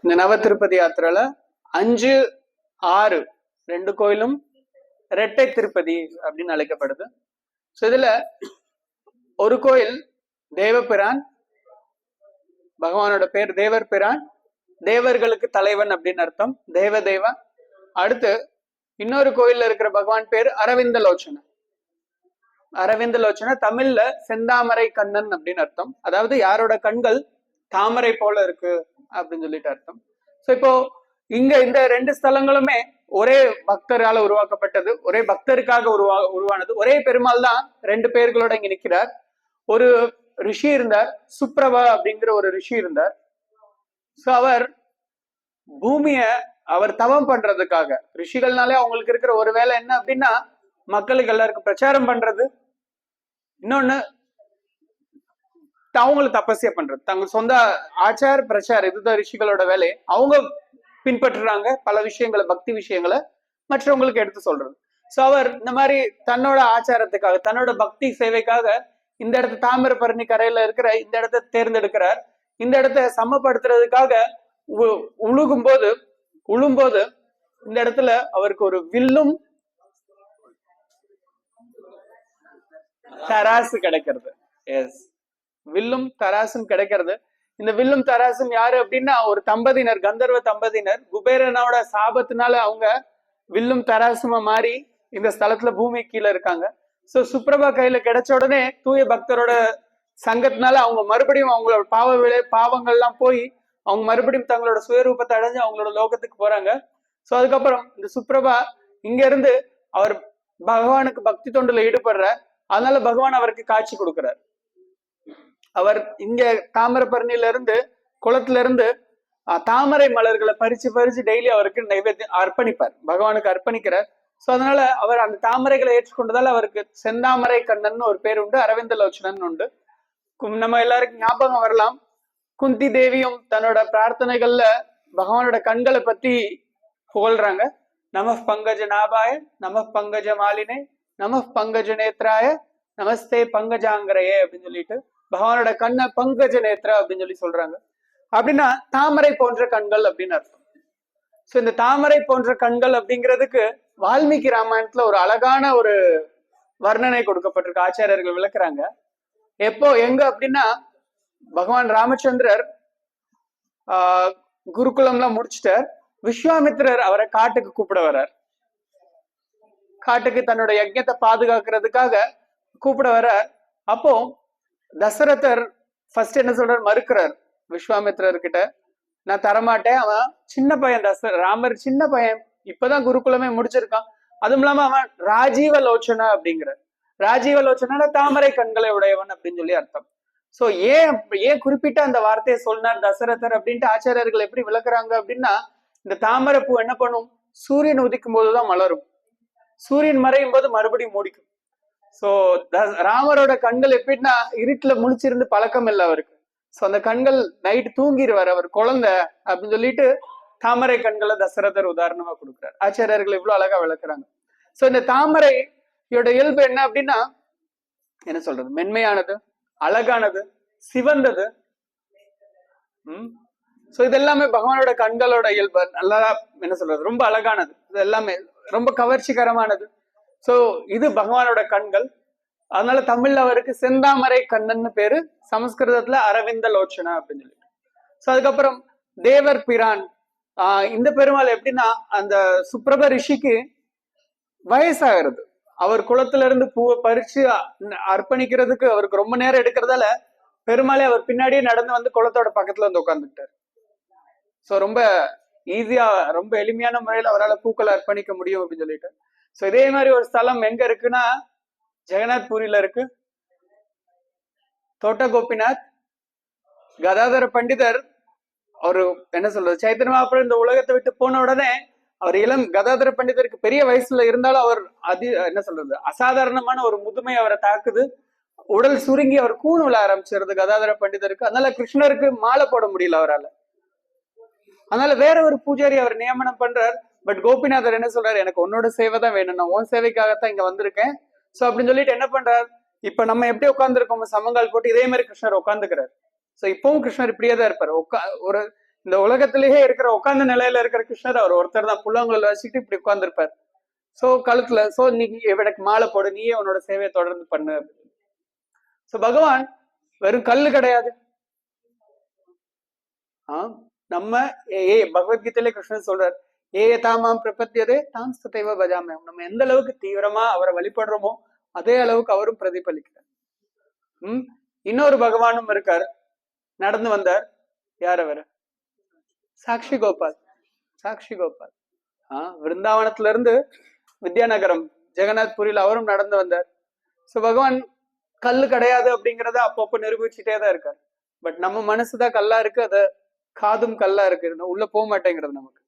இந்த நவ திருப்பதி யாத்திரையில 5, 6 2 கோயிலும் இரட்டை திருப்பதி அப்படின்னு அழைக்கப்படுது. ஸோ இதுல ஒரு கோயில் தேவபிரான், பகவானோட பேர் தேவர் பிரான், தேவர்களுக்கு தலைவன் அப்படின்னு அர்த்தம், தேவதேவா. அடுத்து இன்னொரு கோயில்ல இருக்கிற பகவான் பேர் அரவிந்தலோச்சன. அரவிந்தலோச்சன தமிழ்ல செந்தாமரை கண்ணன் அப்படின்னு அர்த்தம். அதாவது யாரோட கண்கள் தாமரை போல இருக்கு அப்படின்னு சொல்லிட்டு அர்த்தம். ஸோ இப்போ இங்க இந்த 2 ஸ்தலங்களுமே ஒரே பக்தரால உருவாக்கப்பட்டது, ஒரே பக்தருக்காக உருவானது. ஒரே பெருமாள் தான் 2 பேர்களோட இங்க நிற்கிறார். ஒரு ரிஷி இருந்தார், சுப்ரபா அப்படிங்கிற ஒரு ரிஷி இருந்தார். ஸோ அவர் பூமிய அவர் தவம் பண்றதுக்காக, ரிஷிகள்னாலே அவங்களுக்கு இருக்கிற ஒரு வேலை என்ன அப்படின்னா மக்களுக்கு எல்லாருக்கும் பிரச்சாரம் பண்றது, இன்னொன்னு அவங்களுக்கு தபஸ்யா பண்றது, தங்க சொந்த ஆச்சார பிரச்சாரம், இதுதான் ரிஷிகளோட வேலை. அவங்க பின்பற்றுறாங்க பல விஷயங்களை, பக்தி விஷயங்களை மற்றவங்களுக்கு எடுத்து சொல்றது. ஸோ அவர் இந்த மாதிரி தன்னோட ஆச்சாரத்துக்காக, தன்னோட பக்தி சேவைக்காக இந்த இடத்த தாமிரபரணி கரையில இருக்கிற இந்த இடத்த தேர்ந்தெடுக்கிறார். இந்த இடத்த சமப்படுத்துறதுக்காக உழும்போது இந்த இடத்துல அவருக்கு ஒரு வில்லும் தராசு கிடைக்கிறது. எஸ், வில்லும் தராசும் கிடைக்கிறது. இந்த வில்லும் தராசும் யாரு அப்படின்னா ஒரு தம்பதியினர், கந்தர்வ தம்பதியினர். குபேரனோட சாபத்தினால அவங்க வில்லும் தராசுமா மாறி இந்த ஸ்தலத்துல பூமி கீழே இருக்காங்க. சோ சுப்ரபா கையில கிடைச்ச உடனே தூய பக்தரோட சங்கத்தினால அவங்க மறுபடியும் அவங்களோட பாவங்கள்லாம் போய் அவங்க மறுபடியும் தங்களோட சுயரூபத்தை அடைஞ்சு அவங்களோட லோகத்துக்கு போறாங்க. சோ அதுக்கப்புறம் இந்த சுப்ரபா இங்க இருந்து அவர் பகவானுக்கு பக்தி தொண்டுல ஈடுபடுறார். அதனால பகவான் அவருக்கு காட்சி கொடுக்கிறார். அவர் இங்க தாமிரபரணியில இருந்து, குளத்துல இருந்து தாமரை மலர்களை பறிச்சு டெய்லி அவருக்கு நைவேத்தியம் அர்ப்பணிப்பார், பகவானுக்கு அர்ப்பணிக்கிறார். சோ அதனால அவர் அந்த தாமரைகளை ஏற்றுக்கொண்டதால் அவருக்கு செந்தாமரை கண்ணன் ஒரு பேர் உண்டு, அரவிந்தலோச்சனன் உண்டு. நம்ம எல்லாருக்கும் ஞாபகம் வரலாம், குந்தி தேவியும் தன்னோட பிரார்த்தனைகள்ல பகவானோட கண்களை பத்தி புகழ்றாங்க. நம பங்கஜ நாபாய, நம பங்கஜ மாலினே, நம பங்கஜ நேத்ராய, நமஸ்தே பங்கஜாங்கரையே அப்படின்னு சொல்லிட்டு பகவானோட கண்ணை பங்கஜ நேத்ரா அப்படின்னு சொல்லி சொல்றாங்க. அப்படின்னா தாமரை போன்ற கண்கள் அப்படின்னு அர்த்தம். சோ இந்த தாமரை போன்ற கண்கள் அப்படிங்கிறதுக்கு வால்மீகி ராமாயணத்துல ஒரு அழகான ஒரு வர்ணனை கொடுக்கப்பட்டிருக்கு, ஆச்சாரியர்கள் விளக்குறாங்க. எப்போ எங்க அப்படின்னா பகவான் ராமச்சந்திரர் குருகுலம்லாம் முடிச்சிட்டார். விஸ்வாமித்திரர் அவரை காட்டுக்கு கூப்பிட வர்றார். காட்டுக்கு தன்னோட யஜ்ஞத்தை பாதுகாக்கிறதுக்காக கூப்பிட வர்றார். அப்போ தசரதர் ஃபர்ஸ்ட் என்ன சொல்றார், மறுக்கிறார் விஸ்வாமித்திரர் கிட்ட. நான் தரமாட்டேன், அவன் சின்ன பையன், ராமர் சின்ன பையன், இப்பதான் குருகுலமே முடிச்சிருக்கான். அதுவும் இல்லாம அவன் ராஜீவலோச்சனா அப்படிங்கிற, ராஜீவலோச்சனா தாமரை கண்களை உடையவன் அப்படின்னு சொல்லி அர்த்தம். சோ ஏன் குறிப்பிட்ட அந்த வார்த்தையை சொன்னார் தசரதர் அப்படின்ட்டு ஆச்சாரியர்கள் எப்படி விளக்குறாங்க அப்படின்னா, இந்த தாமரை பூ என்ன பண்ணும், சூரியன் உதிக்கும் போதுதான் மலரும், சூரியன் மறையும் போது மறுபடியும் மூடிக்கும். சோ ராமரோட கண்கள் எப்படின்னா இருட்டுல முழிச்சிருந்து பழக்கம் இல்லை அவருக்கு. சோ அந்த கண்கள் நைட்டு தூங்கிடுவார், அவர் குழந்தை அப்படின்னு சொல்லிட்டு தாமரை கண்களை தசரதர் உதாரணமா கொடுக்குறாரு. ஆச்சாரியர்கள் இவ்வளவு அழகா விளக்குறாங்க. சோ இந்த தாமரையோட இயல்பு என்ன அப்படின்னா, என்ன சொல்றது, மென்மையானது, அழகானது, சிவந்தது. சோ இது எல்லாமே பகவானோட கண்களோட இயல்பு. நல்லா என்ன சொல்றது, ரொம்ப அழகானது, இது எல்லாமே ரொம்ப கவர்ச்சிகரமானது. சோ இது பகவானோட கண்கள். அதனால தமிழ்ல அவருக்கு செந்தாமரை கண்ணன் பேரு, சமஸ்கிருதத்துல அரவிந்தலோச்சனா அப்படின்னு சொல்லிட்டு. சோ அதுக்கப்புறம் தேவர் பிரான். இந்த பெருமாள் எப்படின்னா அந்த சுப்ரப ரிஷிக்கு வயசாகிறது, அவர் குளத்துல இருந்து பூவை பறிச்சு அர்ப்பணிக்கிறதுக்கு அவருக்கு ரொம்ப நேரம் எடுக்கிறதால பெருமாளே அவர் பின்னாடியே நடந்து வந்து குளத்தோட பக்கத்துல வந்து உட்கார்ந்துட்டார். சோ ரொம்ப ஈஸியா, ரொம்ப எளிமையான முறையில அவரால் பூக்களை அர்ப்பணிக்க முடியும் அப்படின்னு சொல்லிட்டு. சோ இதே மாதிரி ஒரு ஸ்தலம் எங்க இருக்குன்னா ஜெகநாத் பூரியில இருக்கு. தோட்ட கோபிநாத் கதாதர பண்டிதர் அவரு என்ன சொல்றது, சைத்தன்ய மகாபிரபு இந்த உலகத்தை விட்டு போன உடனே அவர் இளம் கதாதர பண்டிதருக்கு பெரிய வயசுல இருந்தாலும் அவர் என்ன சொல்றது, அசாதாரணமான ஒரு முதுமை அவரை தாக்குது. உடல் சுருங்கி அவர் கூண் விழ ஆரம்பிச்சிருது கதாதர பண்டிதருக்கு. அதனால கிருஷ்ணருக்கு மாலை போட முடியல அவரால். அதனால வேற ஒரு பூஜாரி அவர் நியமனம் பண்றார். பட் கோபிநாதர் என்ன சொல்றாரு, எனக்கு உன்னோட சேவை தான் வேணும், நான் உன் சேவைக்காகத்தான் இங்க வந்திருக்கேன். சோ அப்படின்னு சொல்லிட்டு என்ன பண்றாரு, இப்ப நம்ம எப்படி உட்காந்துருக்கோம் சமங்கால் போட்டு, இதே மாதிரி கிருஷ்ணர் உட்காந்துக்கிறார். சோ இப்பவும் கிருஷ்ணர் இப்படியே தான் இருப்பாரு. ஒரு இந்த உலகத்திலேயே இருக்கிற உட்கார்ந்த நிலையில இருக்கிற கிருஷ்ணர் அவர் ஒருத்தர் தான். புல்லாங்குழல் வச்சுக்கிட்டு இப்படி உட்கார்ந்துருப்பார். சோ கழுத்துல சோ நீ எனக்கு மாலை போடு, நீயே உன்னோட சேவையை தொடர்ந்து பண்ணு. சோ பகவான் வெறும் கல்லு கிடையாது. நம்ம பகவத்கீதையில கிருஷ்ணன் சொல்றார், ஏ தாமாம் பிரபத்தியதே தாம் சதைவ பஜாமி. நம்ம எந்த அளவுக்கு தீவிரமா அவரை வழிபடுறோமோ அதே அளவுக்கு அவரும் பிரதிபலிக்கிறார். இன்னொரு பகவானும் இருக்கார், நடந்து வந்தார். யார் அவர்? சாக்ஷி கோபால். சாக்ஷி கோபால் விருந்தாவனத்துல இருந்து வித்யாநகரம் ஜெகநாத் புரியில அவரும் நடந்து வந்தார். சோ பகவான் கல்லு கிடையாது அப்படிங்கறத அப்பப்போ நிரூபிச்சுட்டே தான் இருக்காரு. பட் நம்ம மனசுதான் கல்லா இருக்கு, அத காதும் கல்லா இருக்கு, உள்ள போக மாட்டேங்கிறது நமக்கு.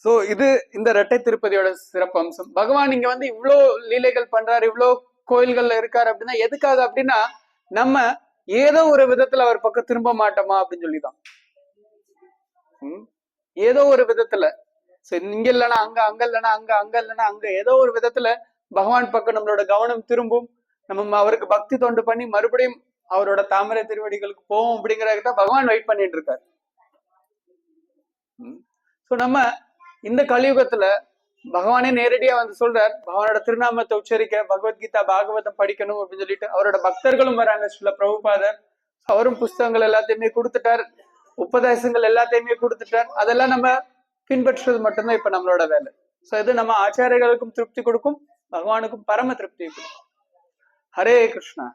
சோ இது இந்த இரட்டை திருப்பதியோட சிறப்பு அம்சம். பகவான் இங்க வந்து இவ்வளோ லீலைகள் பண்றாரு, இவ்வளோ கோயில்கள்ல இருக்காரு அப்படின்னா எதுக்காக அப்படின்னா, நம்ம ஏதோ ஒரு விதத்துல அவர் பக்கம் திரும்ப மாட்டோமா அப்படின்னு சொல்லிதான். ஏதோ ஒரு விதத்துல இங்க இல்லைன்னா அங்க, அங்க இல்லைன்னா அங்க, அங்க இல்லைன்னா அங்க, ஏதோ ஒரு விதத்துல பகவான் பக்கம் நம்மளோட கவனம் திரும்பும். நம்ம அவருக்கு பக்தி தொண்டு பண்ணி மறுபடியும் அவரோட தாமரை திருவடிகளுக்கு போவோம் அப்படிங்கறதுக்கு தான் பகவான் வெயிட் பண்ணிட்டு இருக்காரு. சோ நம்ம இந்த கலியுகத்துல பகவானே நேரடியா வந்து சொல்றார், பகவானோட திருநாமத்தை உச்சரிக்க, பகவத்கீதா பாகவதம் படிக்கணும் அப்படின்னு சொல்லிட்டு அவரோட பக்தர்களும் வராங்க. ஸ்ரீல பிரபுபாதர் அவரும் புஸ்தகங்கள் எல்லாத்தையுமே கொடுத்துட்டார், உபதேசங்கள் எல்லாத்தையுமே கொடுத்துட்டார். அதெல்லாம் நம்ம பின்பற்றுறது மட்டும்தான் இப்ப நம்மளோட வேலை. சோ இது நம்ம ஆச்சாரியர்களுக்கும் திருப்தி கொடுக்கும், பகவானுக்கும் பரம திருப்தி கொடுக்கும். ஹரே கிருஷ்ணா.